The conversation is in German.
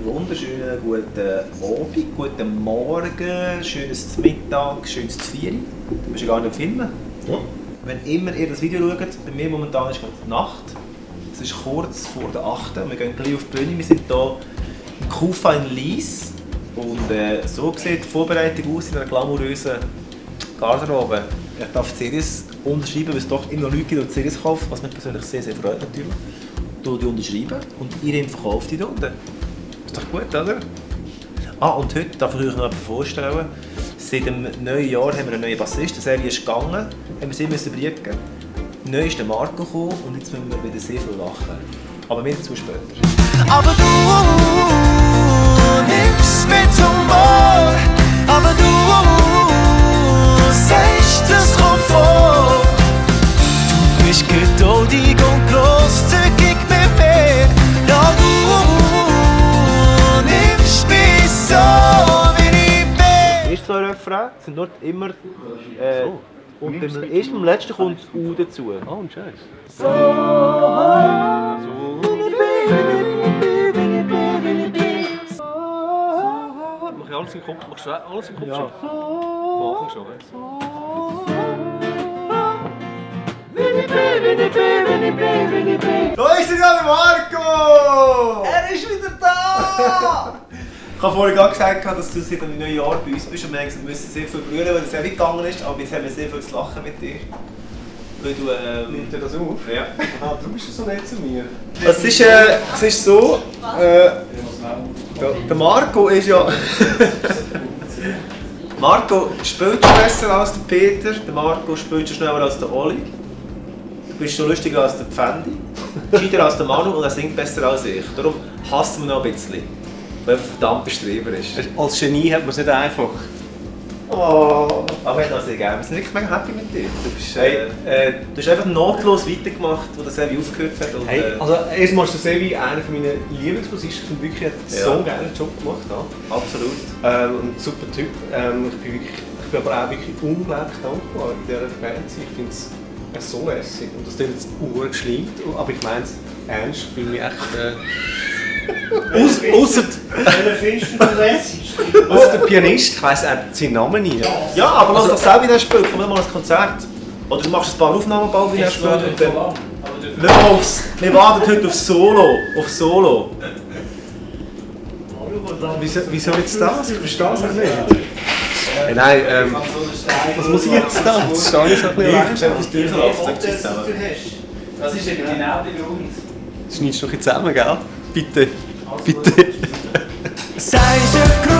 wunderschönen guten Abend, guten Morgen, schönes Mittag, schönes Zvieri. Du musst ja gar nicht filmen. Ja. Wenn immer ihr das Video schaut, bei mir momentan ist gerade die Nacht. Es ist kurz vor der 8. Wir gehen gleich auf die Bühne. Wir sind hier im Kufa in Lies. Und so sieht die Vorbereitung aus in einer glamourösen Garderobe. Ich darf CDs unterschreiben, weil es doch immer noch Leute gibt, die CDs kaufen, was mich persönlich sehr, sehr freut natürlich. Du die unterschreiben und ihr verkauft die da unten. Ist doch gut, oder? Und heute darf ich euch noch etwas vorstellen. Seit dem neuen Jahr haben wir einen neuen Bassist, der Serie ist gegangen, haben wir sie müssen briegen. Neu ist der Marco gekommen und jetzt müssen wir wieder sehr viel lachen. Aber mehr dazu später. Aber du nimmst mit Humor, aber du sagst, das kommt vor. Du bist geduldig und großzügig mit mir, ja du nimmst mich so, wie ich bin. Die ersten zwei Refrains sind dort immer und beim ersten und letzten kommt U dazu. Oh, ein Scheiß. Mach ich alles im Kopf? Machst du alles im Kopf schon? Am Anfang schon, Da ist der Marco! Er ist wieder da! Ich habe vorhin gerade gesagt, dass du seit einem neuen Jahr bei uns bist und wir müssen sehr viel brüllen, weil es sehr weit gegangen ist, aber jetzt haben wir sehr viel zu lachen mit dir. Weil du, Nimmt dir das auf? Ja. Du bist so nett zu mir. Es ist so, der Marco ist ja... Marco spielt schon besser als der Peter, der Marco spielt schon schneller als der Oli. Du bist schon lustiger als der Pfendi, gescheiter als der Manu und er singt besser als ich. Darum hasst man noch ein bisschen, weil er verdammt Bestreber ist. Als Genie hat man es nicht einfach. Oh, aber ich habe sehr gerne. Wir sind wirklich mega happy mit dir. Du hast einfach notlos weitergemacht, wo der Sevi aufgehört hat. Und, Hey, also erstmal ist der Sevi einer meiner Lieblingsmusikern und wirklich hat so einen geilen Job gemacht. Ja. Absolut. Ein super Typ. Ich bin aber auch wirklich unglaublich dankbar in dieser Band. Ich finde es so lässig und das klingt jetzt urgeschleimt, aber ich meine es ernst. Ich bin mich echt... Ausser der Pianist, ich weiss seinen Namen nicht. Ja, aber lass doch selber in spielen. Komm mal ans Konzert. Oder du machst ein paar Aufnahmen bald, wie er spielt. Und dann... Wir warten heute auf Solo. Auf Solo. Wieso jetzt das? Ich verstehe es nicht. Nein, was muss ich jetzt da? Jetzt stehe ich so ein bisschen Ich habe etwas durchlaufen. Das ist eben genau der Grund. Schneidest du noch ein bisschen zusammen, gell? Bitte. Bitte. Sei so groß.